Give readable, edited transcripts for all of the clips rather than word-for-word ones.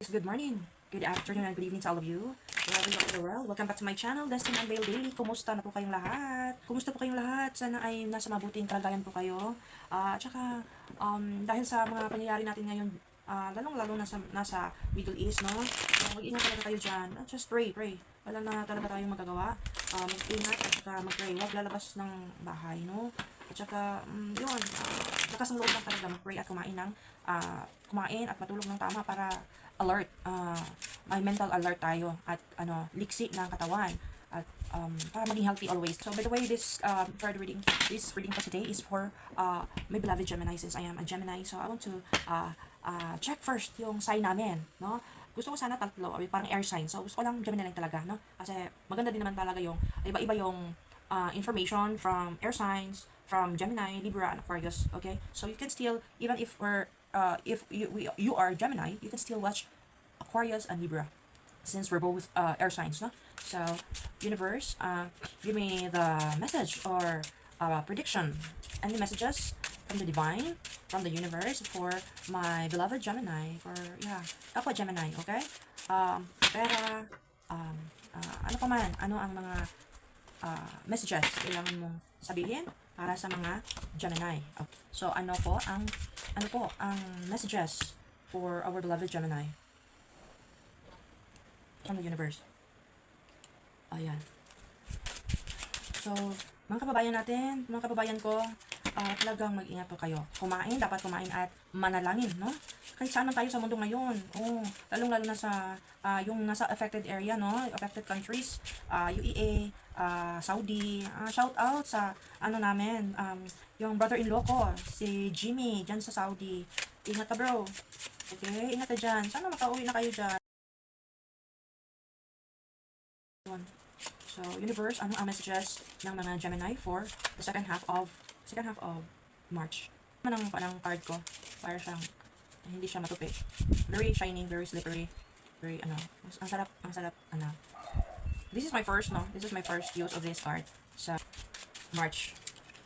Good morning, good afternoon, and good evening to all of you. Wherever you are in the world, welcome back to my channel, Destiny Unveiled Daily. Kumusta na po kayong lahat? Kumusta po kayong lahat? Sana ay nasa mabuting kalagayan po kayo. Dahil sa mga pangyayari natin ngayon, lalong-lalo nasa Middle East, no? So, mag-ingat talaga kayo dyan. Just pray. Wala na talaga tayong magagawa. Mag-ingat at saka mag-pray. Huwag lalabas ng bahay, no? At saka, lakas ng loob lang talaga mag-pray at kumain at matulog ng tama para alert, may mental alert tayo at liksi ng katawan at para maging healthy always. So by the way, this reading for today is for my beloved Gemini, since I am a Gemini. So I want to check first yung sign namin, no? Gusto ko sana tatlo, or parang air sign. So gusto ko lang Gemini lang talaga, no? Kasi maganda din naman talaga yung iba-iba yung information from air signs, from Gemini, Libra, and Aquarius. Okay, so you can still, even if you are Gemini, you can still watch Aquarius and Libra, since we're both air signs, no? So, universe, give me the message or prediction, any messages from the divine, from the universe for my beloved Gemini, for kapwa Gemini, okay? Pera, ano pa man, ano ang mga messages kailangan mong sabihin para sa mga Gemini. Okay. So, ano po ang messages for our beloved Gemini from the universe? Ayan. So, mga kababayan ko, talagang mag-ingat po kayo. Dapat kumain at manalangin, no? Kahit saan man tayo sa mundo ngayon. Lalong-lalo na sa yung nasa affected area, no? Affected countries, UEA, Saudi. Shout out sa namin, yung brother-in-law ko, si Jimmy, dyan sa Saudi. Ingat ka, bro. Okay, ingat ka dyan. Sana makauwi na kayo dyan. So, universe, ano ang messages ng mga Gemini for the second half of March? Ano ang card ko? Para siyang hindi siya matupi. Very shining, very slippery, very ang sarap, This is my first use of this card sa March,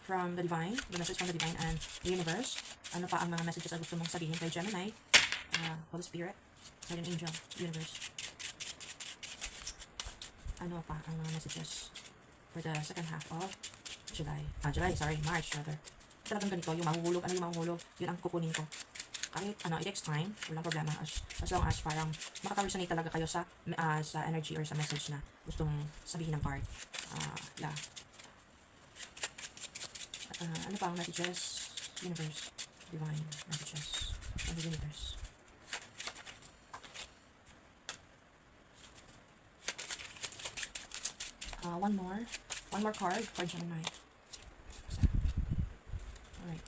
from the divine, the message from the divine and the universe. Ano pa ang mga messages na gusto mong sabihin kay Gemini? Holy Spirit, Guardian Angel, universe. Ano pa ang mga messages for the second half of March rather. Talagang ganito, yung mahuhulog, yun ang kukunin ko. Kahit it takes time, walang problema, as long as parang makaka-resonate talaga kayo sa energy or sa message na gustong sabihin ng card. Ano pa ang messages? Universe, divine messages from the universe. One more card for Gemini. Alright.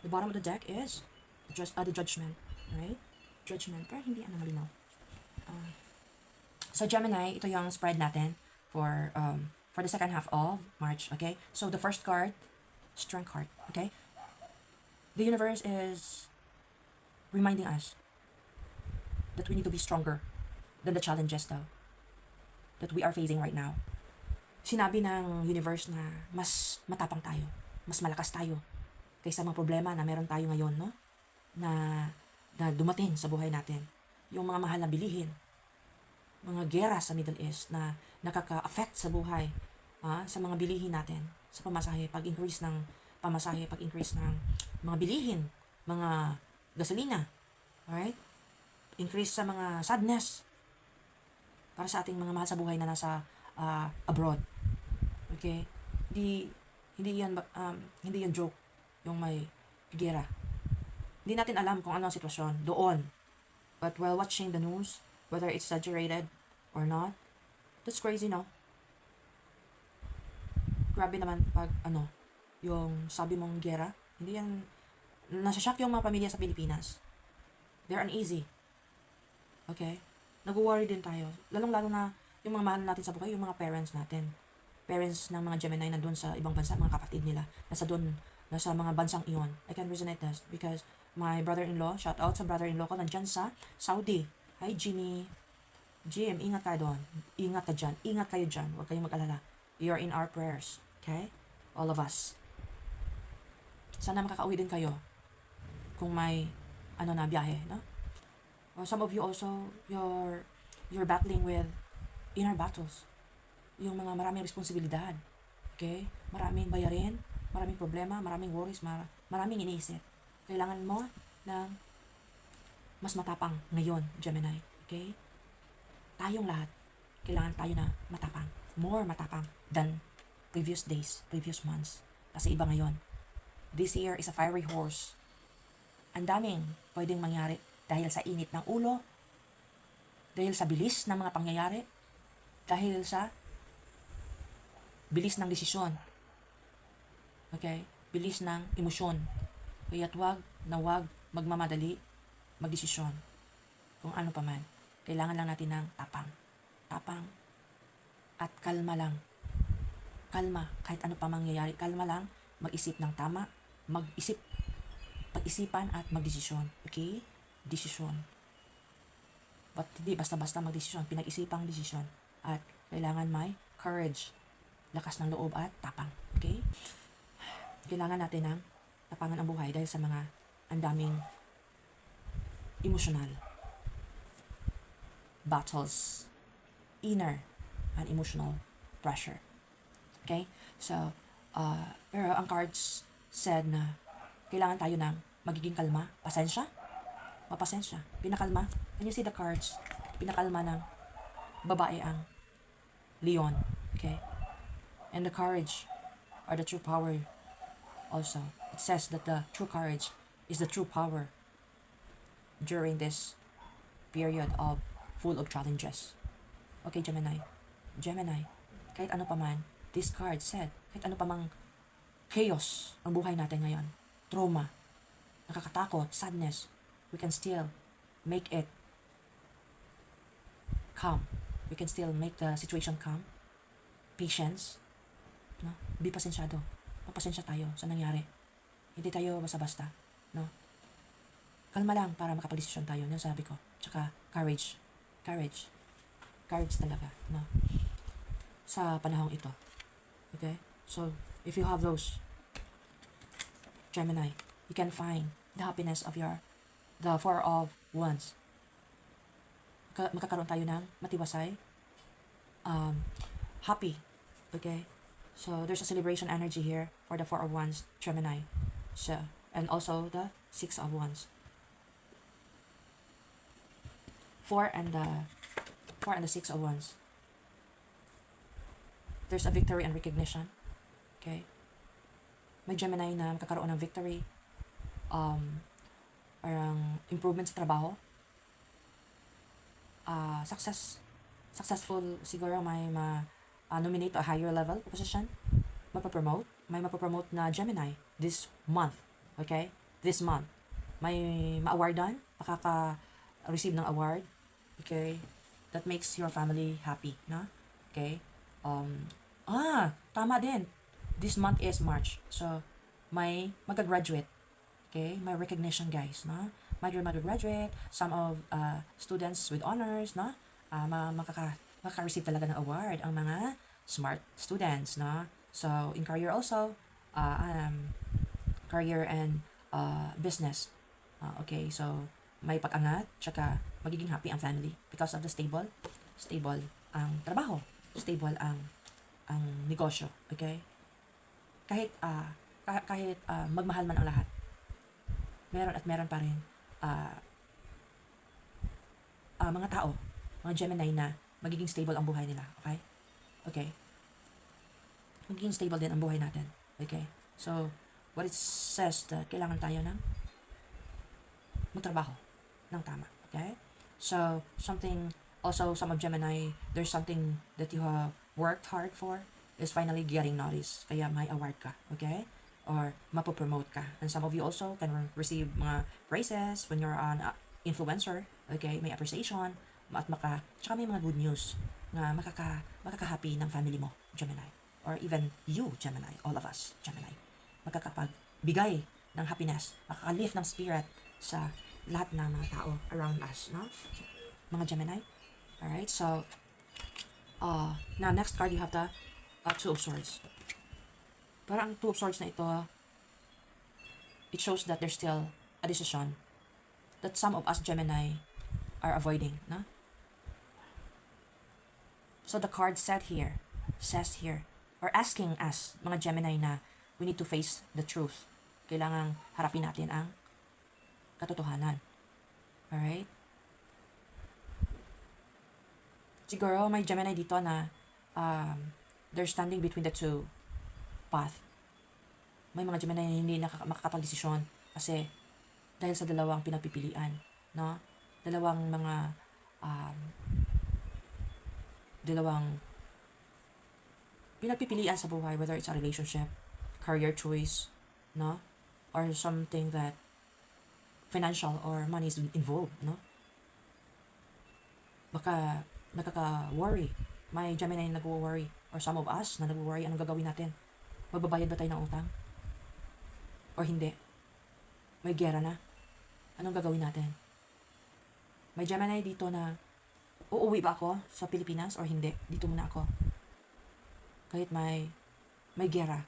The bottom of the deck is the Judgment. Right? Judgment. Pero hindi malinaw. So Gemini, ito yung spread natin for the second half of March. Okay? So the first card, Strength card. Okay? The universe is reminding us that we need to be stronger than the challenges that we are facing right now. Sinabi ng universe na mas matapang tayo, mas malakas tayo kaysa mga problema na meron tayo ngayon, no? Na dumating sa buhay natin. Yung mga mahal na bilihin, mga gera sa Middle East na nakaka-affect sa buhay, sa mga bilihin natin, sa pamasahe, pag-increase ng mga bilihin, mga gasolina, alright? Increase sa mga sadness para sa ating mga mahal sa buhay na nasa abroad. Okay? Hindi yan joke, yung may gera. Hindi natin alam kung ano ang sitwasyon doon. But while watching the news, whether it's exaggerated or not, that's crazy, no? Grabe naman pag yung sabi mong gera, hindi yan, nasa-shock yung mga pamilya sa Pilipinas. They're uneasy. Okay? Nag-worry din tayo. Lalong-lalo na yung mga mahal natin sa buhay, yung mga parents natin. Parents ng mga Gemini na doon sa ibang bansa, mga kapatid nila, nasa mga bansang iyon. I can resonate this because my brother-in-law, shout out sa brother-in-law ko, nandyan sa Saudi. Hi, Jimmy. Jim, ingat ka doon. Ingat ka dyan. Ingat kayo dyan. Huwag kayong mag-alala. You're in our prayers. Okay? All of us. Sana makakauwi din kayo kung may biyahe, no? Some of you also, you're battling with inner battles. Yung mga maraming responsibilidad. Okay? Maraming bayarin, maraming problema, maraming worries, maraming iniisip. Kailangan mo ng mas matapang ngayon, Gemini. Okay? Tayong lahat, kailangan tayo na matapang. More matapang than previous days, previous months. Kasi iba ngayon. This year is a fiery horse. Ang daming pwedeng mangyari dahil sa init ng ulo, dahil sa bilis ng mga pangyayari, dahil sa bilis ng desisyon. Okay? Bilis ng emosyon. Kaya't wag magmamadali, magdesisyon. Kung ano pa man. Kailangan lang natin ng tapang. Tapang. At kalma lang. Kalma. Kahit ano pa mangyayari, kalma lang. Mag-isip ng tama. Pag-isipan at magdesisyon. Okay? Desisyon. But hindi basta-basta magdesisyon. Pinag-isipang desisyon. At kailangan may courage. Lakas ng loob at tapang. Okay? Kailangan natin ng tapangan ang buhay dahil sa mga andaming emotional battles, inner and emotional pressure. Okay? So, pero ang cards said na kailangan tayo ng magiging kalma, pasensya, mapasensya, pinakalma. When you see the cards, pinakalma ng babae ang leon. Okay? And the courage or the true power also. It says that the true courage is the true power during this period of full of challenges. Okay, Gemini. Gemini, kahit ano pa man, this card said, kahit ano pa mang chaos ang buhay natin ngayon, trauma, nakakatakot, sadness, we can still make it calm. We can still make the situation calm. Patience. No? Be pasensyado. Magpasensya tayo sa nangyari. Hindi tayo basta-basta. No? Kalma lang para makapag-desisyon tayo. Yan sabi ko. Tsaka courage. Courage talaga. No? Sa panahong ito. Okay? So, if you have those, Gemini, you can find the happiness of the Four of Wands. Magkakaroon tayo ng matiwasay, happy. Okay? So, there's a celebration energy here for the Four of Wands, Gemini. So, and also the Six of Wands. Four and the Six of Wands. There's a victory and recognition. Okay? May Gemini na magkakaroon ng victory. Parang improvement sa trabaho. Successful siguro may nominate to a higher level position. May mapapromote na Gemini this month. Okay? This month. May ma-awardan. Makaka-receive ng award. Okay? That makes your family happy. No? Okay? Tama din. This month is March. So, may mag-graduate. Okay? May recognition, guys. No? May mag-graduate. Some of students with honors. No? Makaka-receive talaga ng award ang mga smart students. No? So, in career also, career and business. Okay? So, may pag-angat, tsaka magiging happy ang family because of the stable ang trabaho, stable ang negosyo. Okay? Kahit magmahal man ang lahat, meron pa rin mga tao, mga Gemini na magiging stable ang buhay nila. Okay? Okay? Magiging stable din ang buhay natin. Okay? So, what it says that kailangan tayo ng magtrabaho ng tama. Okay? So, some of Gemini, there's something that you have worked hard for is finally getting noticed. Kaya may award ka. Okay? Or mapopromote ka. And some of you also can receive mga praises when you're an influencer. Okay? May appreciation. At tsaka may mga good news na makaka-happy ng family mo, Gemini. Or even you, Gemini. All of us, Gemini. Magkakapagbigay ng happiness. Makaka-lift ng spirit sa lahat ng mga tao around us, no? Mga Gemini. Alright, so, now next card you have the Two of Swords. Parang Two of Swords na ito, it shows that there's still a decision that some of us Gemini are avoiding, no? So the card says here, or asking us, mga Gemini, na we need to face the truth. Kailangang harapin natin ang katotohanan. Alright? Siguro may Gemini dito na they're standing between the two path. May mga Gemini na hindi makakapag-desisyon kasi dahil sa dalawang pinagpipilian, no? Dalawang pinagpipilian sa buhay, whether it's a relationship, career choice, no? Or something that financial or money is involved, no? Baka nakaka-worry. May Gemini na nag-worry, or some of us na nag-worry, anong gagawin natin? Magbabayad ba tayo ng utang? Or hindi? May gera na. Anong gagawin natin? May Gemini dito na, uuwi ba ako sa Pilipinas or hindi? Dito muna ako. Kahit may gera.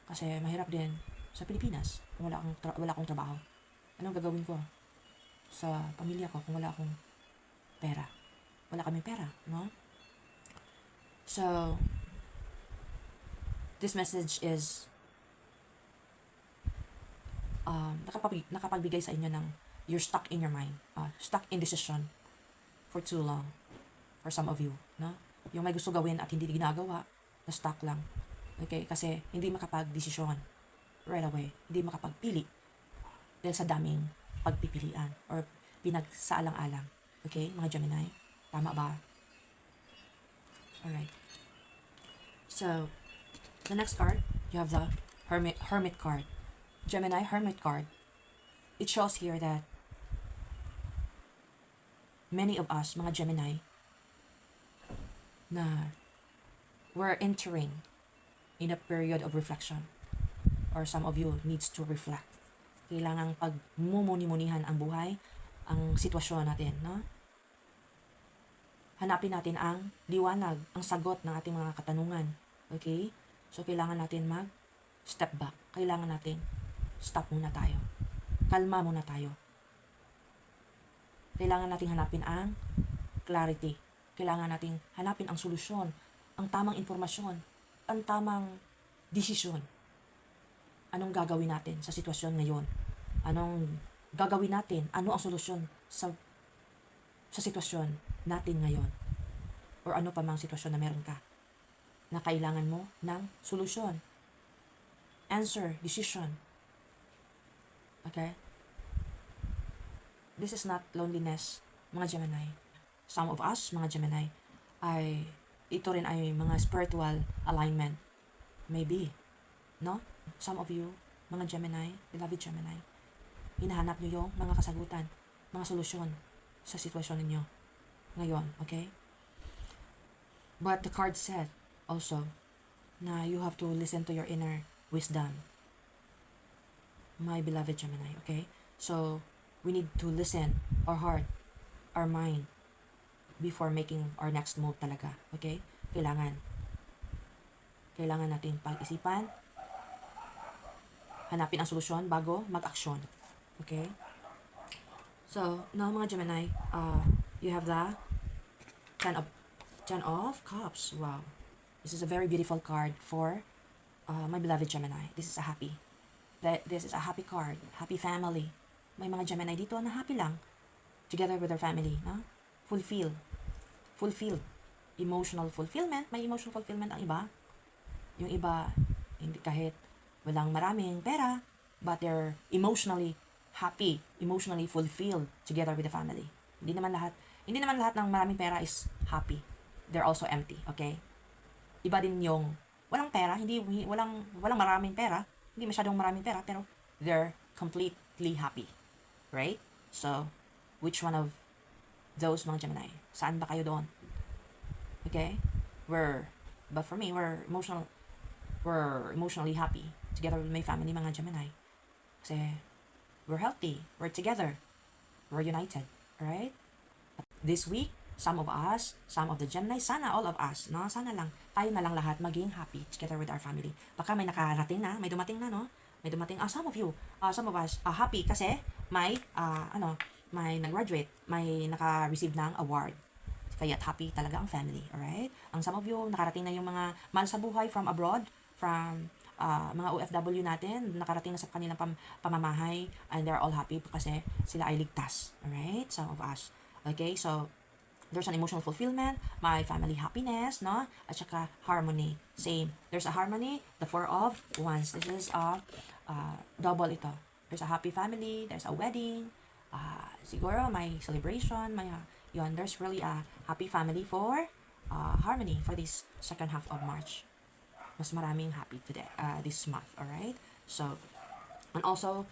Kasi mahirap din sa Pilipinas kung wala akong trabaho. Anong gagawin ko sa pamilya ko kung wala akong pera? Wala kaming pera, no? So, this message is nakapagbigay sa inyo ng you're stuck in your mind, stuck in decision for too long, for some of you, no? Yung may gusto gawin at hindi ginagawa, na stuck lang. Okay? Kasi hindi makapag-desisyon right away. Hindi makapagpili dahil sa daming pagpipilian or pinagsaalang-alang. Okay, mga Gemini? Tama ba? Alright. So, the next card, you have the Hermit card. Gemini Hermit card. It shows here that many of us, mga Gemini, na we're entering in a period of reflection, or some of you needs to reflect. Kailangang pagmumuni-munihan ang buhay, ang sitwasyon natin, no? Hanapin natin ang liwanag, ang sagot ng ating mga katanungan. Okay? So, kailangan natin mag-step back. Kailangan natin stop muna tayo. Kalma muna tayo. Kailangan natin hanapin ang clarity. Kailangan natin hanapin ang solusyon, ang tamang impormasyon, ang tamang desisyon. Anong gagawin natin sa sitwasyon ngayon? Anong gagawin natin? Ano ang solusyon sa sitwasyon natin ngayon? Or ano pa mang sitwasyon na meron ka na kailangan mo ng solusyon, answer, decision. Okay? This is not loneliness, mga Gemini. Some of us, mga Gemini, ito rin ay mga spiritual alignment. Maybe. No? Some of you, mga Gemini, beloved Gemini, hinahanap nyo yung mga kasagutan, mga solusyon sa sitwasyon ninyo ngayon, okay? But the card said also na you have to listen to your inner wisdom, my beloved Gemini, okay? So, we need to listen our heart, our mind, before making our next move talaga, okay? Kailangan nating pag-isipan, hanapin ang solusyon bago mag-aksyon. Okay? So, now mga Gemini, you have the Ten of Cups. Wow. This is a very beautiful card for my beloved Gemini. This is a happy card. Happy family. May mga Gemini dito na happy lang together with their family. No? Fulfilled. Emotional fulfillment. May emotional fulfillment ang iba. Yung iba, hindi kahit walang maraming pera, but they're emotionally happy, emotionally fulfilled together with the family. Hindi naman lahat ng maraming pera is happy. They're also empty, okay? Iba din yung walang pera, walang maraming pera, hindi masyadong maraming pera, pero they're completely happy. Right? So, which one of those, mga Gemini? Saan ba kayo doon? Okay? But for me, we're emotionally happy together with my family, mga Gemini. Kasi we're healthy, we're together, we're united, alright? This week, some of the Gemini, sana all of us, no? Sana lang, tayo na lang lahat maging happy together with our family. Baka may nakarating na, may dumating na, no? May dumating, some of us, happy kasi may, may nag-graduate, may naka-receive ng award. Kaya happy talaga ang family, alright? Ang some of you, nakarating na yung mga mahal sa buhay from abroad, from mga OFW natin, nakarating na sa kanilang pamamahay, and they're all happy kasi sila ay ligtas, alright? Some of us. Okay, so, there's an emotional fulfillment, my family happiness, no? At saka harmony. Same. There's a harmony, the four of wands. This is a double ito. There's a happy family, there's a wedding, siguro may celebration, may yun, there's really a happy family for harmony for this second half of March. Mas maraming happy today, this month, alright? So, and also,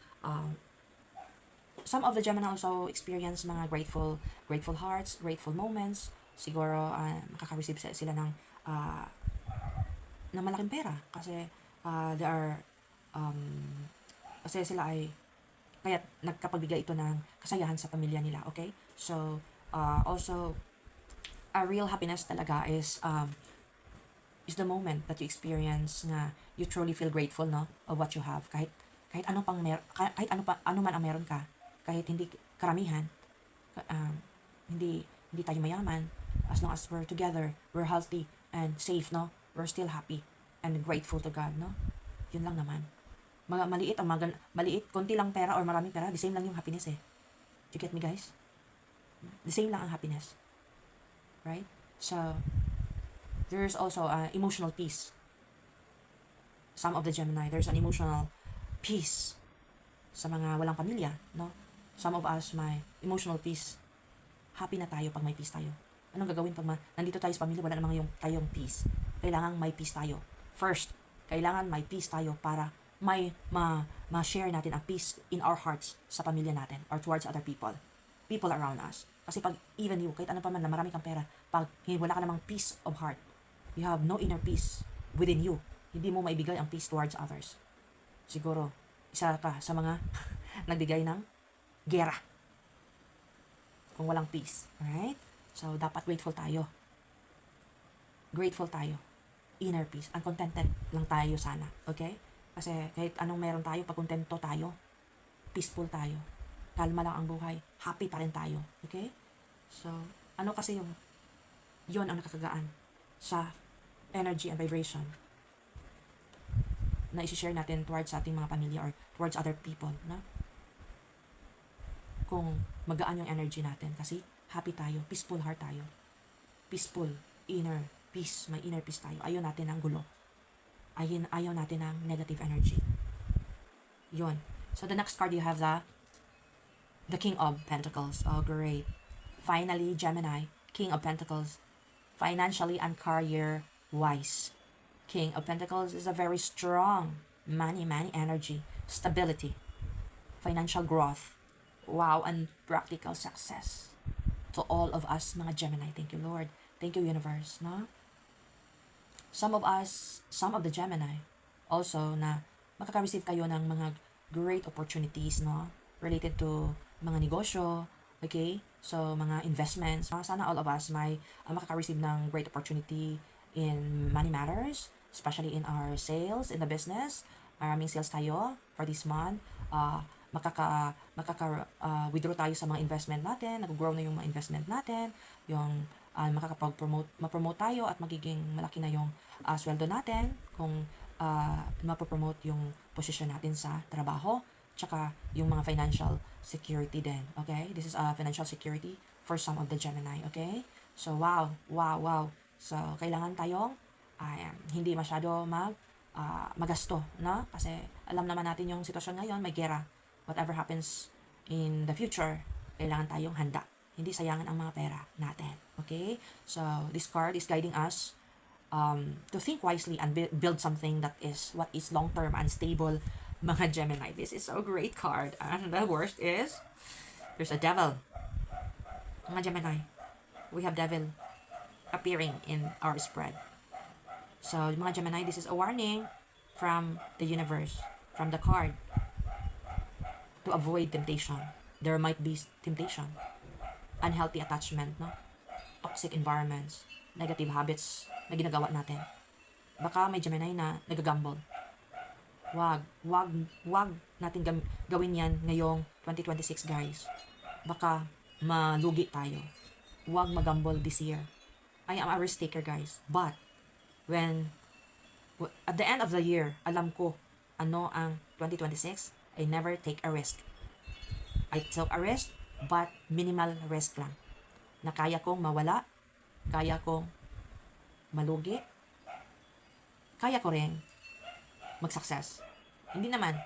some of the Gemini also experience mga grateful hearts, grateful moments. Siguro, makaka-receive sila ng malaking pera kasi they are kasi sila ay kaya nagkapagbigay ito ng kasayahan sa pamilya nila, okay? So, also, a real happiness talaga is the moment that you experience na you truly feel grateful, no, of what you have. Kahit ano ano man ang meron ka, kahit hindi karamihan, hindi tayo mayaman, as long as we're together, we're healthy and safe, no, we're still happy and grateful to God, no? Yun lang naman. Maliit, konti lang pera or maraming pera, the same lang yung happiness eh. Do you get me, guys? The same lang ang happiness. Right? So, there's also emotional peace. Some of the Gemini, there's an emotional peace sa mga walang pamilya, no? Some of us, may emotional peace. Happy na tayo pag may peace tayo. Anong gagawin pag nandito tayo sa pamilya, wala namang tayong peace? Kailangan may peace tayo. First, kailangan may peace tayo para may ma-share natin ang peace in our hearts sa pamilya natin or towards other people around us. Kasi pag even you, kahit ano pa man na marami kang pera, pag wala ka namang peace of heart, you have no inner peace within you, hindi mo maibigay ang peace towards others. Siguro, isa ka sa mga nagbigay ng gera kung walang peace. Alright? So, dapat grateful tayo. Grateful tayo. Inner peace. Uncontented lang tayo sana. Okay? Kasi kahit anong meron tayo, pag kontento tayo, peaceful tayo, kalma lang ang buhay, happy pa rin tayo. Okay? So, ano kasi yun ang nakakagaan sa energy and vibration na isi-share natin towards ating mga pamilya or towards other people, na? Kung magaan yung energy natin kasi happy tayo, peaceful heart tayo. Peaceful, inner peace, may inner peace tayo. Ayaw natin ng gulo. Ayaw natin ng negative energy. Yun. So, the next card you have the King of Pentacles. Oh, great. Finally, Gemini, King of Pentacles. Financially and career-wise. King of Pentacles is a very strong money energy, stability, financial growth. Wow, and practical success. To all of us, mga Gemini. Thank you, Lord. Thank you, Universe. No? Some of the Gemini, also na makaka-receive kayo ng mga great opportunities, no? Related to mga negosyo, okay? So, mga investments. Sana all of us may makaka-receive ng great opportunity in money matters, especially in our sales, in the business. Maraming sales tayo for this month. Withdraw tayo sa mga investment natin, nag-grow na yung mga investment natin, yung ma-promote tayo at magiging malaki na yung sweldo natin kung ma-promote yung position natin sa trabaho, tsaka yung mga financial security din, okay? This is financial security for some of the Gemini, okay? So, wow. So, kailangan tayong hindi masyado magasto, no? Kasi alam naman natin yung sitwasyon ngayon, may gera. Whatever happens in the future, kailangan tayong handa. Hindi sayangan ang mga pera natin. Okay? So, this card is guiding us to think wisely and build something that is what is long-term and stable, mga Gemini. This is a great card. And the worst is, there's a devil. Mga Gemini, we have devil appearing in our spread. So, mga Gemini, this is a warning from the universe, from the card, to avoid temptation. There might be temptation. Unhealthy attachment, no? Toxic environments, negative habits na ginagawa natin. Baka may Gemini na nagagamble. Wag natin gawin yan ngayong 2026, guys. baka malugi tayo. Huwag magambol this year. I am a risk taker, guys. But, at the end of the year, alam ko ano ang 2026, I never take a risk. I took a risk, but minimal risk lang. Na kaya kong mawala, kaya kong malugi, kaya ko rin mag-success. Hindi naman,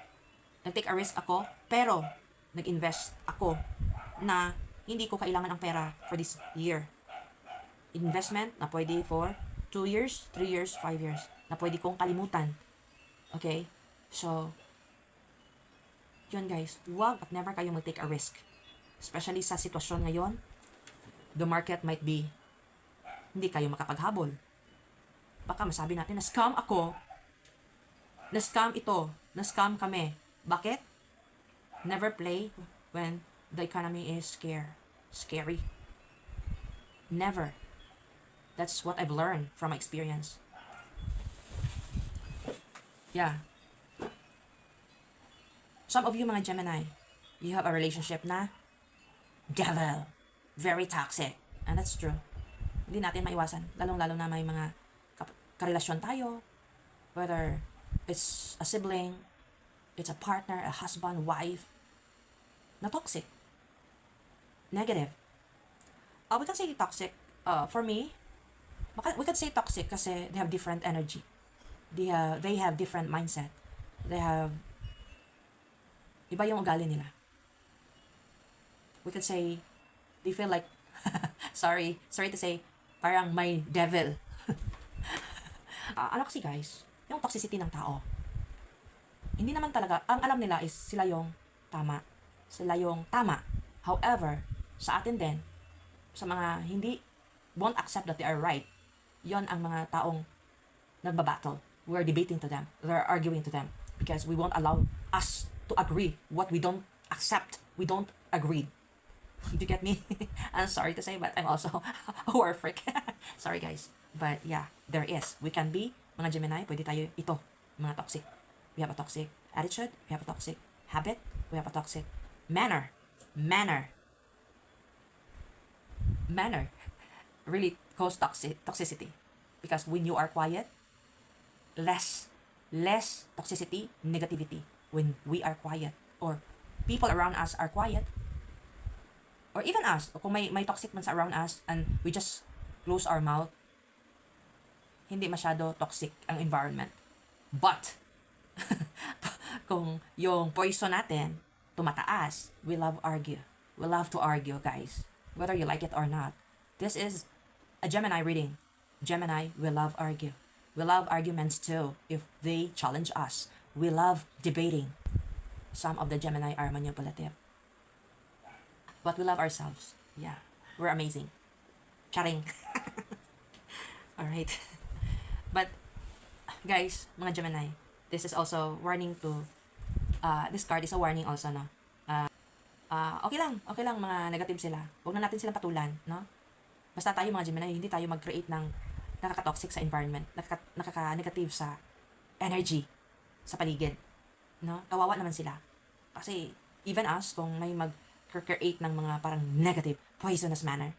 nag-take a risk ako, pero nag-invest ako na hindi ko kailangan ng pera for this year. Investment na pwede for 2 years, 3 years, 5 years, na pwede kong kalimutan. Okay? So, yun guys, huwag at never kayo mag-take a risk. Especially sa sitwasyon ngayon, the market might be, hindi kayo makapaghabol. Baka masabi natin, na-scam ako, na-scam ito, na-scam kami. Bakit? Never play when the economy is scary. Never. That's what I've learned from my experience. Yeah. Some of you mga Gemini, you have a relationship na devil, very toxic. And that's true. Hindi natin maiwasan. Lalong-lalo na may mga karelasyon tayo, whether it's a sibling, it's a partner, a husband, wife, na toxic. Negative. We can say toxic. For me, we can say toxic kasi they have different energy. They have different mindset. They have iba yung ugali nila. We could say they feel like sorry to say, parang may devil. Ano kasi guys, yung toxicity ng tao. Hindi naman talaga, ang alam nila is sila yung tama. Sila yung tama. However, sa atin din, sa mga hindi won't accept that they are right, yon ang mga taong nagbabattle. We're debating to them. We're arguing to them. Because we won't allow us to agree what we don't accept. We don't agree. Do you get me? I'm sorry to say, but I'm also a war freak. Sorry guys. But yeah, there is. We can be, mga Gemini, pwede tayo ito, mga toxic. We have a toxic attitude. We have a toxic habit. We have a toxic manner really cause toxicity. Because when you are quiet, less toxicity, negativity. When we are quiet, or people around us are quiet, or even us, kung may toxic man sa around us, and we just close our mouth, hindi masyado toxic ang environment. But, kung yung poison natin tumataas, we love argue. We love to argue, guys. Whether you like it or not. This is a Gemini reading. Gemini, we love argue. We love arguments too, if they challenge us. We love debating. Some of the Gemini are manipulative. But we love ourselves. Yeah, we're amazing. Charing. Alright. But, guys, mga Gemini, this is also warning to, this card is a warning also, no? Okay lang, mga negative sila. Huwag na natin silang patulan, no? Basta tayo mga Gemini, hindi tayo mag-create ng nakaka-toxic sa environment, nakaka-negative sa energy sa paligid, no? Kawawa naman sila. Kasi even us, kung may mag-create ng mga parang negative, poisonous manner,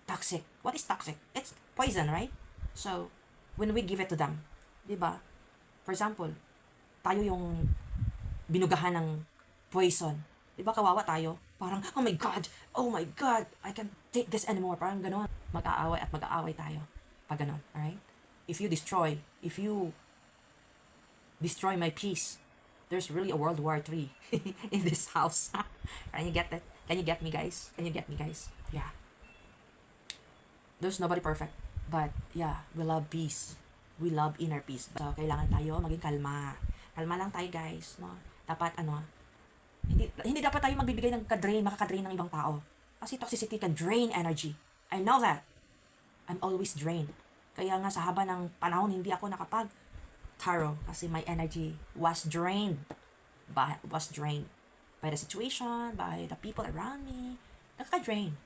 toxic. What is toxic? It's poison, right? So, when we give it to them, di ba? For example, tayo yung binugahan ng poison. Di ba kawawa tayo? Parang, oh my God, I can't take this anymore. Parang ganon. Mag-aaway tayo. Pag ganon, alright? If you destroy my peace, there's really a World War III in this house. Can you get that? Can you get me, guys? Yeah. There's nobody perfect. But, yeah, we love peace. We love inner peace. So, kailangan tayo maging kalma. Kalma lang tayo, guys. No? Dapat, hindi dapat tayo magbibigay ng makaka-drain ng ibang tao. Kasi toxicity can drain energy. I know that. I'm always drained. Kaya nga sa haba ng panahon, hindi ako nakapag-tarot kasi my energy was drained. By the situation, by the people around me. Nakaka-drain.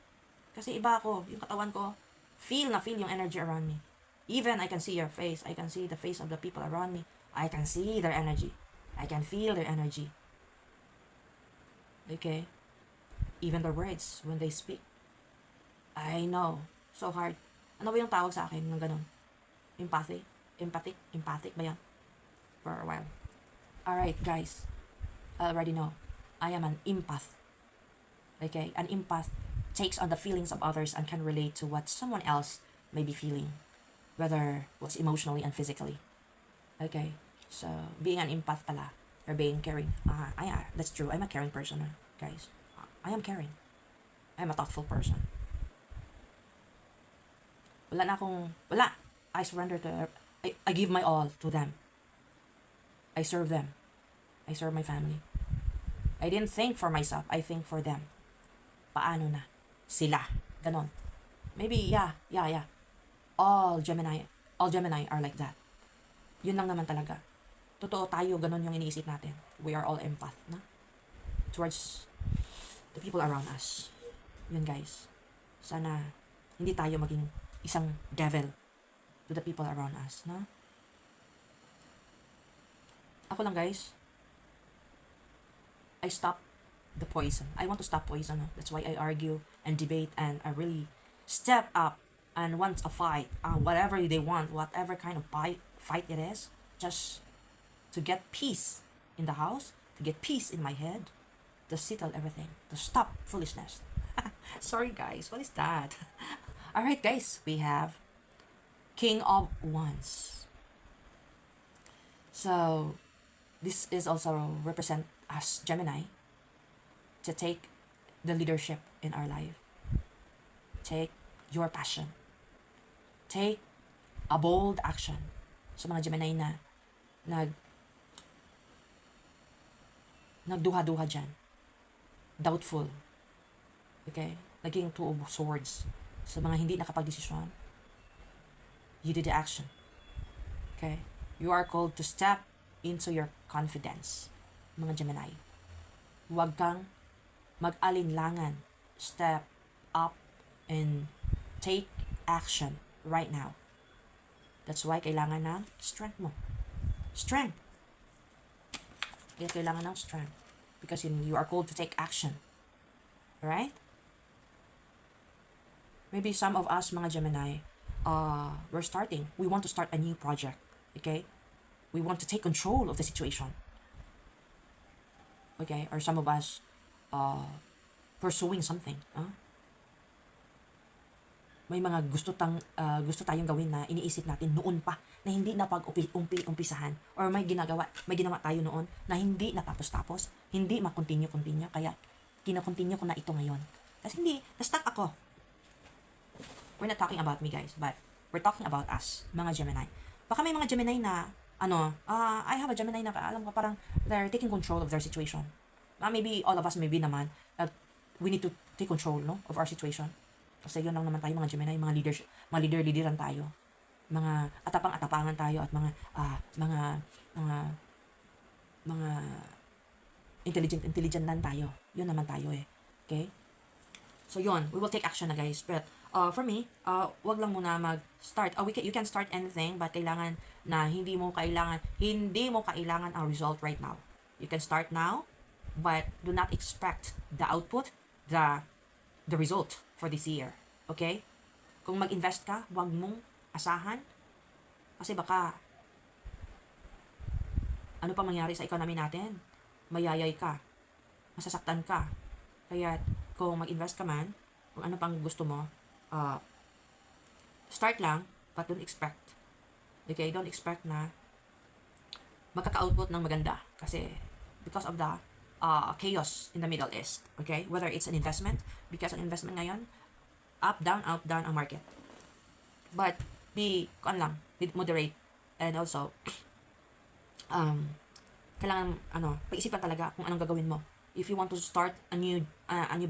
Kasi iba ako, yung katawan ko, feel yung energy around me. Even I can see your face, I can see the face of the people around me. I can see their energy. I can feel their energy. Okay? even their words when they speak. I know, so hard. Ano ba yung tawag sa akin ng ganun? Empathy? Empathic ba yan? For a while. Alright, guys. I already know. I am an empath. Okay? An empath takes on the feelings of others and can relate to what someone else may be feeling, whether it's emotionally and physically. Okay? So, being an empath pala, or being caring. That's true. I'm a caring person, guys. I am caring. I'm a thoughtful person. Wala. I surrender to, I give my all to them. I serve them. I serve my family. I didn't think for myself. I think for them. Paano na? Sila. Ganon. Maybe, yeah. All Gemini are like that. Yun lang naman talaga. Totoo tayo, ganon yung iniisip natin. We are all empath, na? Towards the people around us. Yun, guys. Sana hindi tayo maging isang devil to the people around us, na? Ako lang, guys. I stop the poison. I want to stop poison. No? That's why I argue and debate and I really step up and want a fight. Whatever they want, whatever kind of fight it is, just to get peace in the house, to get peace in my head, to settle everything, to stop foolishness. Sorry, guys. What is that? Alright, guys. We have King of Wands. So, this is also represent as Gemini to take the leadership in our life. Take your passion. Take a bold action. Sa mga Gemini na nagduha-duha dyan. Doubtful. Okay? Naging two of swords. Sa mga hindi nakapag-desisyon, you did the action. Okay? You are called to step into your confidence. Mga Gemini. Huwag kang mag-alinlangan. Step up and take action right now. That's why kailangan ng strength mo. Strength. Kaya kailangan ng strength. Because you are called to take action. Alright? Maybe some of us, mga Gemini, we're starting. We want to start a new project. Okay? We want to take control of the situation. Okay? Or some of us, pursuing something. May mga gusto tayong gawin na iniisip natin noon pa na hindi na umpisahan or may ginawa tayo noon na hindi natapos-tapos, hindi ma-continue, kaya kina-continue ko na ito ngayon. Kasi na-stuck ako. We're not talking about me, guys, but we're talking about us, mga Gemini. Baka may mga Gemini na, I have a Gemini na, alam ko, parang they're taking control of their situation. Maybe all of us, maybe naman, we need to take control, no, of our situation. Kasi yun lang naman tayo, mga Gemini, mga leader-leaderan tayo. Mga atapang-atapangan tayo at mga intelligent lang tayo. Yun naman tayo eh. Okay? So yun, we will take action na, guys. But for me, wag lang muna mag-start. You can start anything, but kailangan na hindi mo kailangan ang result right now. You can start now, but do not expect the output, the result for this year. Okay? Kung mag-invest ka, wag mong asahan. Kasi baka ano pa mangyari sa economy natin? Mayayay ka. Masasaktan ka. Kaya kung mag-invest ka man, kung ano pang gusto mo, start lang, but don't expect. Okay? Don't expect na magkaka-output ng maganda. Kasi because of the chaos in the Middle East. Okay? Whether it's an investment, because an investment ngayon, up, down ang market. But, be moderate. And also, kailangan, pag-isipan talaga kung anong gagawin mo. If you want to start a new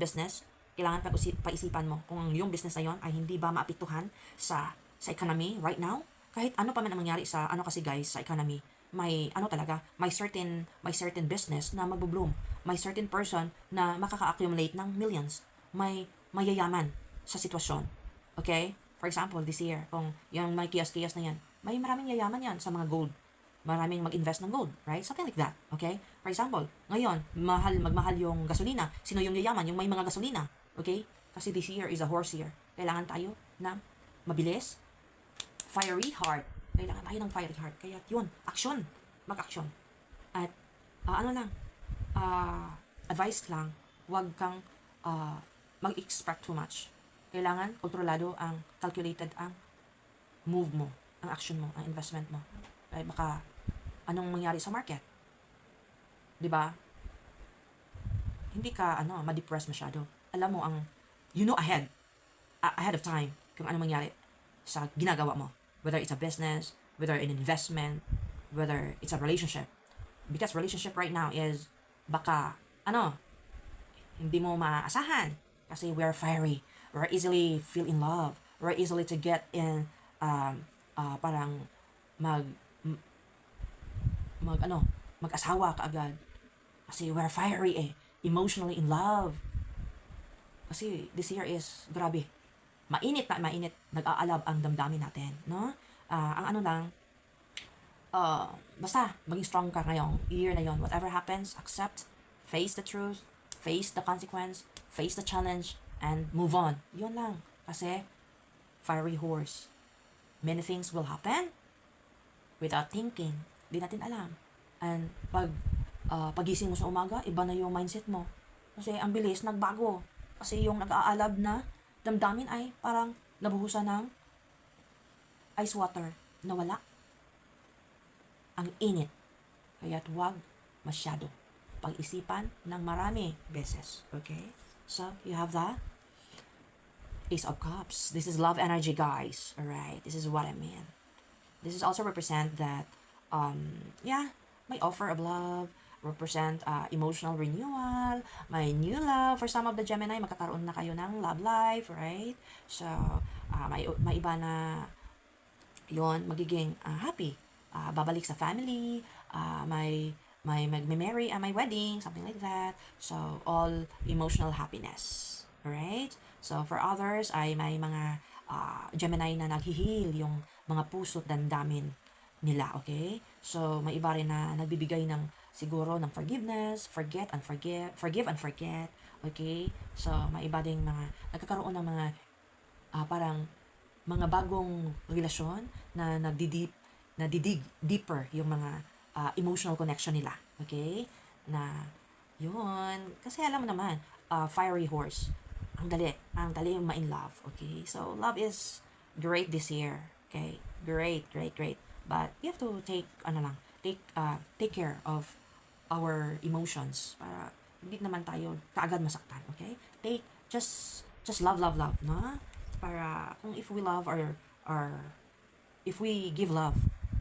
business, kailangan pag-isipan mo kung yung business na yon ay hindi ba maapektuhan sa economy right now. Kahit ano pa man ang mangyari sa, kasi guys, sa economy, may certain business na magbo-bloom. May certain person na makaka-accumulate ng millions. May mayayaman sa sitwasyon. Okay? For example, this year, kung yung may kiosk na yan, may maraming yayaman yan sa mga gold. maraming mag-invest ng gold, right? Something like that, okay? For example, ngayon, magmahal yung gasolina. Sino yung yayaman? Yung may mga gasolina, okay? Kasi this year is a horse year. Kailangan tayo na mabilis, fiery heart. Kailangan tayo ng fiery heart. Kaya yun, action. Mag-action. At ano lang, advice lang, huwag kang mag-expect too much. Kailangan kontrolado ang calculated ang move mo, ang action mo, ang investment mo. Ay baka anong mangyari sa market? 'Di ba? Hindi ka ma-depress masyado. Alam mo ang you know ahead of time kung anong mangyari sa ginagawa mo. Whether it's a business, whether an investment, whether it's a relationship. Because relationship right now is baka hindi mo maasahan kasi we're fiery. We're easily feel in love. We're easily to get in parang mag-asawa kaagad. Kasi we're fiery emotionally in love. Kasi this year is grabe. Mainit, nag-aalab ang damdamin natin, no? Ang basta maging strong ka ngayong year na yon. Whatever happens, accept, face the truth, face the consequence, face the challenge, and move on. Yun lang. Kasi fiery horse. Many things will happen without thinking. Di natin alam. And pagising mo sa umaga, iba na yung mindset mo. Kasi ang bilis, nagbago. Kasi yung nag-aalab na damdamin ay parang nabuhusan ng ice water na wala. Ang init. Kaya't huwag masyado pag-isipan ng marami beses. Okay? So, you have that. Ace of Cups. This is love energy, guys. Alright? This is what I mean. This is also represent that, may offer of love, represent emotional renewal, may new love. For some of the Gemini, magkakaroon na kayo ng love life, right? So, may iba na yon magiging happy. Babalik sa family, may magme-marry, may wedding, something like that. So, all emotional happiness. Alright? So, for others, ay may mga Gemini na naghihil yung mga puso't damdamin nila, okay? So, may iba rin na nagbibigay ng siguro ng forgiveness, forgive and forget, okay? So, may iba ding mga nagkakaroon ng mga parang mga bagong relasyon na nagdidig deeper yung mga emotional connection nila, okay? Na yun, kasi alam mo naman, fiery horse, ang dali ma-in love, okay? So, love is great this year, okay? Great. But you have to take care of our emotions para hindi naman tayo kaagad masaktan, okay? Just love, no? Para kung if we love or if we give love,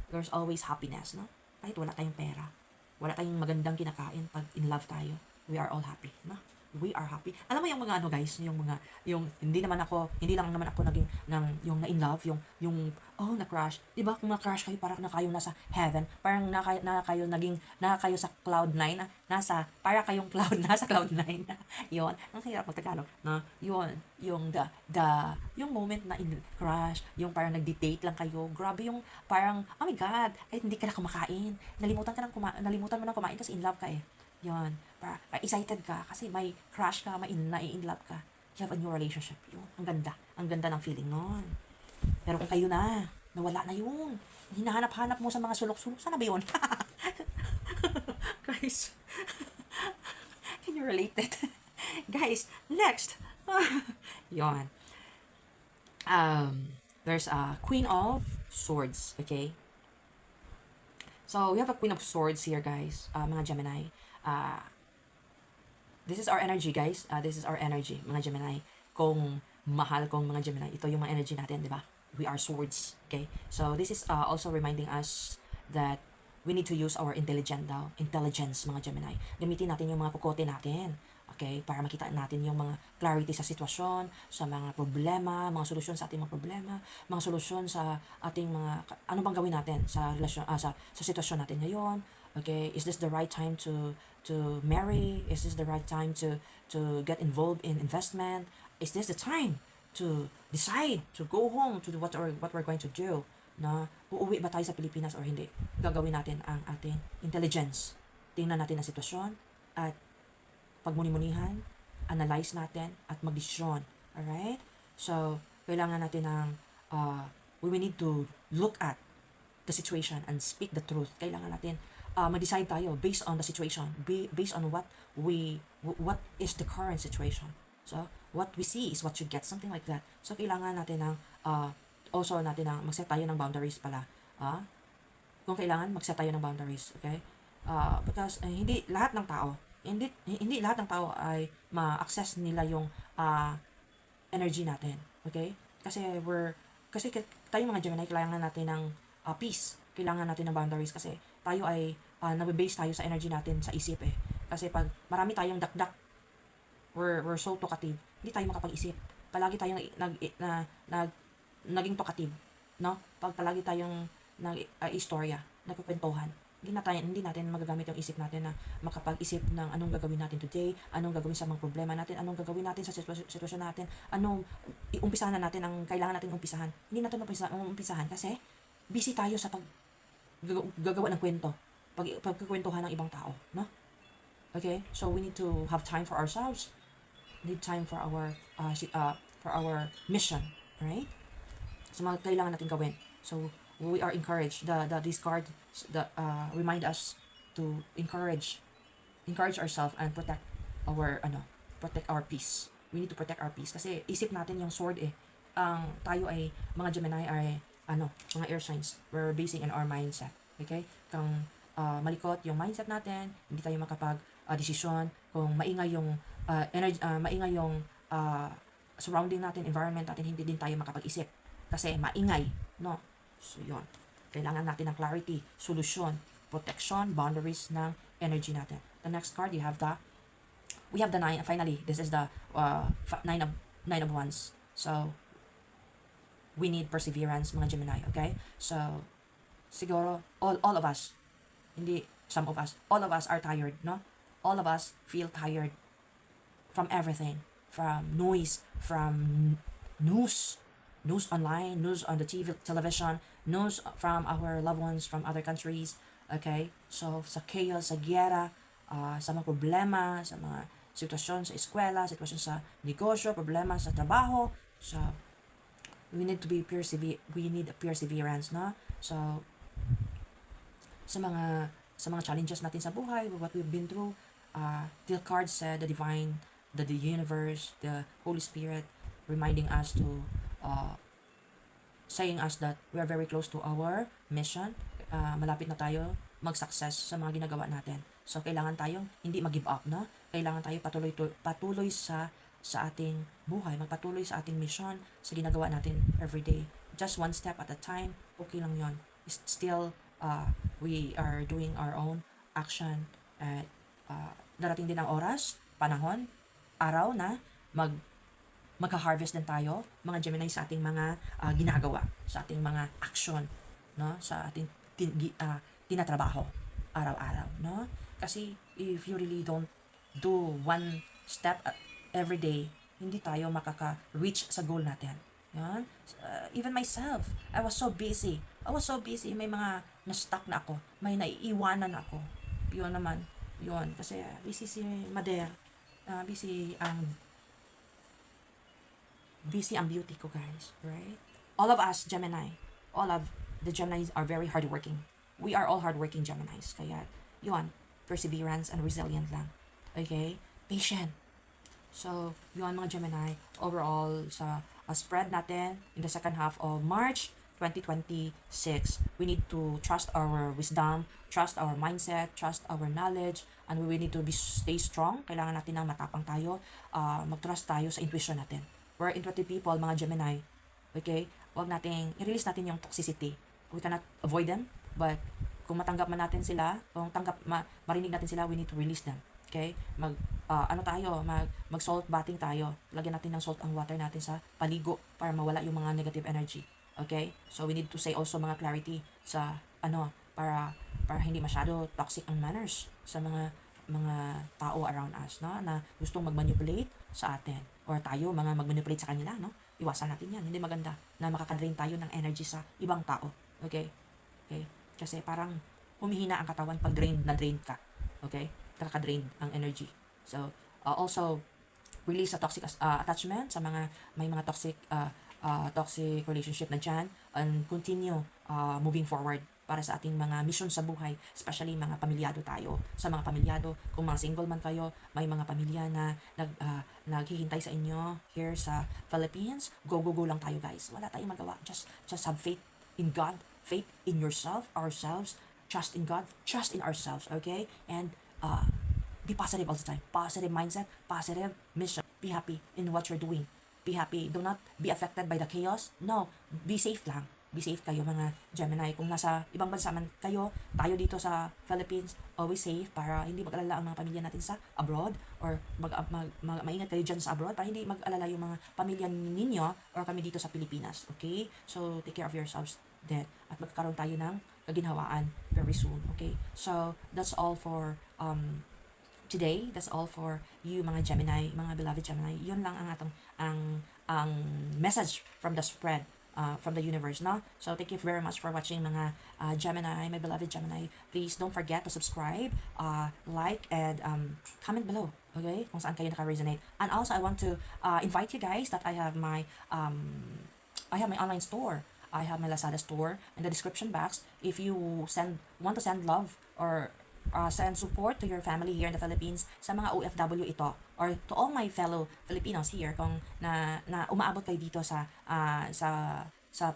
there's always happiness, no? Kahit wala tayong pera, wala tayong magandang kinakain, pag in love tayo, we are all happy, no? We are happy. Alam mo yung mga guys, yung hindi lang naman ako naging yung na in love, yung na-crush. 'Di ba? Kung na-crush kayo, parang na kayo nasa heaven, parang na kayo sa cloud 9, para kayong nasa cloud 9. Yon, ang hirap mag-Tagalog, na yon, yung yung moment na in crush, yung parang nagde-date lang kayo. Grabe yung parang, oh my god, kahit hindi ka na kumakain. Nalimutan mo na kumain kasi in love ka Yon, para excited ka kasi may crush ka, in love ka. You have a new relationship. Yun, ang ganda ng feeling nun. Pero kung kayo nawala na yun, hinahanap-hanap mo sa mga sulok-sulok, sana ba yun? Guys, can you relate it? Guys, next. Yon. There's a Queen of Swords, okay? So, we have a Queen of Swords here, guys, mga Gemini. This is our energy, guys. This is our energy, mga Gemini. Kung mahal kong mga Gemini, ito yung mga energy natin, di ba? We are swords, okay? So, this is also reminding us that we need to use our intelligence, mga Gemini. Gamitin natin yung mga kukote natin, okay? Para makita natin yung mga clarity sa sitwasyon, sa mga problema, mga solusyon sa ating mga problema, mga solusyon sa ating mga, ano bang gawin natin sa relasyon, sa sitwasyon natin ngayon. Okay, is this the right time to marry? Is this the right time to get involved in investment? Is this the time to decide to go home to do what we're going to do? na uuwi ba tayo sa Pilipinas or hindi. Gagawin natin ang ating intelligence. Tingnan natin ang sitwasyon at pagmuni-munihan, analyze natin at magdesisyon. Alright? So, kailangan natin ng we will need to look at the situation and speak the truth. Kailangan natin mag-decide tayo based on the situation, based on what is the current situation. So, what we see is what you get, something like that. So, kailangan natin ng also natin ng mag-set tayo ng boundaries pala. Kung kailangan, mag-set tayo ng boundaries, okay? Because hindi lahat ng tao, hindi lahat ng tao ay ma-access nila yung energy natin, okay? Kasi tayo mga Gemini, kailangan natin ng peace. Kailangan natin ng boundaries kasi tayo ay nabe-base tayo sa energy natin sa isip eh. Kasi pag marami tayong dakdak, we're so talkative, hindi tayo makapag-isip. Palagi tayong naging talkative, no? Pag palagi tayong istorya, nagkukwentuhan, hindi natin magagamit yung isip natin na makapag-isip ng anong gagawin natin today, anong gagawin sa mga problema natin, anong gagawin natin sa sitwasyon natin, anong umpisahan na natin ang kailangan natin umpisahan. Hindi natin umpisahan kasi busy tayo sa gagawa ng kwento, pagkukwentuhan ng ibang tao, no? Okay? So we need to have time for ourselves. Need time for our mission, right? So mga kailangan natin gawin. So we are encouraged. These cards remind us to encourage ourselves and protect our peace. We need to protect our peace kasi isip natin yung sword eh. Tayo ay mga Gemini ay mga air signs. We're basing in our mindset. Okay? Kung malikot yung mindset natin, hindi tayo makapag-desisyon. Kung maingay yung maingay yung surrounding natin, environment natin, hindi din tayo makapag-isip kasi maingay, no? So yun, kailangan natin ng clarity, solution, protection, boundaries ng energy natin. The next card, we have the nine. Finally, this is the nine of wands. So we need perseverance, mga Gemini, okay? So siguro all of us, hindi some of us, all of us are tired, no? All of us feel tired from everything, from noise, from news online, news on the television, news from our loved ones from other countries, okay? So, sa chaos, sa giyera, sa mga problema, sa mga sitwasyon sa eskwela, sitwasyon sa negosyo, problema sa trabaho, so, we need a perseverance, no? So, sa mga challenges natin sa buhay, what we've been through, the card said the divine, the universe, the Holy Spirit, reminding us to, saying us that we are very close to our mission. Malapit na tayo mag-success sa mga ginagawa natin. So, kailangan tayong hindi mag-give up, no? Kailangan tayo patuloy sa ating buhay, magpatuloy sa ating mission, sa ginagawa natin everyday. Just one step at a time, okay lang yon. Still, we are doing our own action at darating din ang oras, panahon, araw na magha-harvest din tayo, mga Gemini, sa ating mga ginagawa, sa ating mga action, no? Sa ating tinatrabaho araw-araw, no? Kasi if you really don't do one step every day, hindi tayo makaka-reach sa goal natin. Yan. Even myself, I was so busy. May mga na-stuck na ako. May naiiwanan ako. Yun naman. Yun. Kasi busy si Mader. Busy ang beauty ko, guys. Right? All of us, Gemini, all of the Geminis are very hardworking. We are all hardworking Geminis. Kaya, yun. Perseverance and resilient lang. Okay? Patient. So, yun mga Gemini, overall sa spread natin in the second half of March 2026, we need to trust our wisdom, trust our mindset, trust our knowledge, and we need to stay strong. Kailangan natin na matapang tayo, mag-trust tayo sa intuition natin. We're intuitive people, mga Gemini. Okay? Huwag nating, i-release natin yung toxicity. We cannot avoid them, but kung matanggap man natin sila, kung marinig natin sila, we need to release them. Okay? Mag-salt bathing tayo. Lagyan natin ng salt ang water natin sa paligo para mawala yung mga negative energy. Okay? So, we need to say also mga clarity sa, para hindi masyado toxic ang manners sa mga tao around us, no? Na gustong mag-manipulate sa atin. Or tayo, mga mag-manipulate sa kanila, no? Iwasan natin yan. Hindi maganda na makakadrain tayo ng energy sa ibang tao. Okay? Okay? Kasi parang humihina ang katawan pag drained na drained ka. Okay? Nakaka-drain ang energy. So, also, release sa toxic attachment sa mga may mga toxic relationship na dyan, and continue moving forward para sa ating mga mission sa buhay, especially mga pamilyado tayo. Sa mga pamilyado, kung mga single man kayo, may mga pamilya na naghihintay sa inyo here sa Philippines, go lang tayo guys. Wala tayong magawa. Just have faith in God, faith in yourself, ourselves, trust in God, trust in ourselves, okay? And be positive all the time. Positive mindset, positive mission. Be happy in what you're doing. Be happy. Do not be affected by the chaos. No, be safe lang. Be safe kayo mga Gemini. Kung nasa ibang bansa man kayo, tayo dito sa Philippines, always safe para hindi mag-alala ang mga pamilya natin sa abroad, or maingat kayo dyan sa abroad para hindi mag-alala yung mga pamilya ninyo or kami dito sa Pilipinas. Okay? So, take care of yourselves then. At magkakaroon tayo ng kaginhawaan very soon. Okay? So, that's all for today. That's all for you mga Gemini, mga beloved Gemini. Yun lang ang atong ang message from the spread, from the universe, no? So thank you very much for watching mga Gemini, my beloved Gemini. Please don't forget to subscribe, like, and comment below, okay? Kung saan kayo naka-resonate. And also I want to invite you guys that I have my online store. I have my Lazada store in the description box. If you want to send love or send support to your family here in the Philippines, sa mga OFW ito, or to all my fellow Filipinos here, kung na umaabot kayo dito sa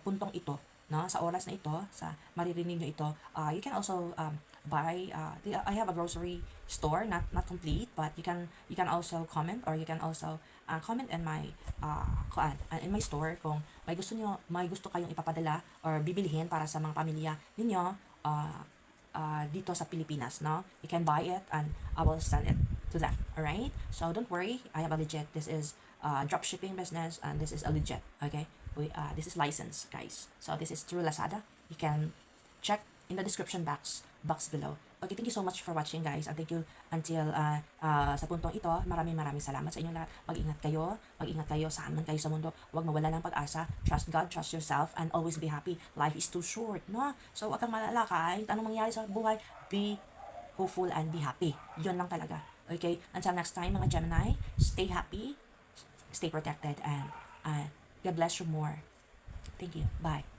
puntong ito, no, sa oras na ito, sa maririnig nyo ito, you can also buy. I have a grocery store, not complete, but you can also comment, or you can also comment in my in my store kung may gusto kayong ipapadala or bibilihin para sa mga pamilya ninyo dito sa Pilipinas, no? You can buy it and I will send it to them, alright? So don't worry, I have a legit, this is drop shipping business, and this is a legit, okay? This is licensed, guys. So this is through Lazada. You can check in the description box below. Okay, thank you so much for watching, guys, and thank you until sa puntong ito. Maraming salamat sa inyo lahat. Mag-ingat kayo saan man kayo sa mundo. Huwag mawala ng pag-asa. Trust God, trust yourself, and always be happy. Life is too short, no? So huwag kang malala kahit anong mangyari sa buhay. Be hopeful and be happy. Yun lang talaga. Okay, until next time mga Gemini, stay happy, stay protected, and God bless you more. Thank you. Bye.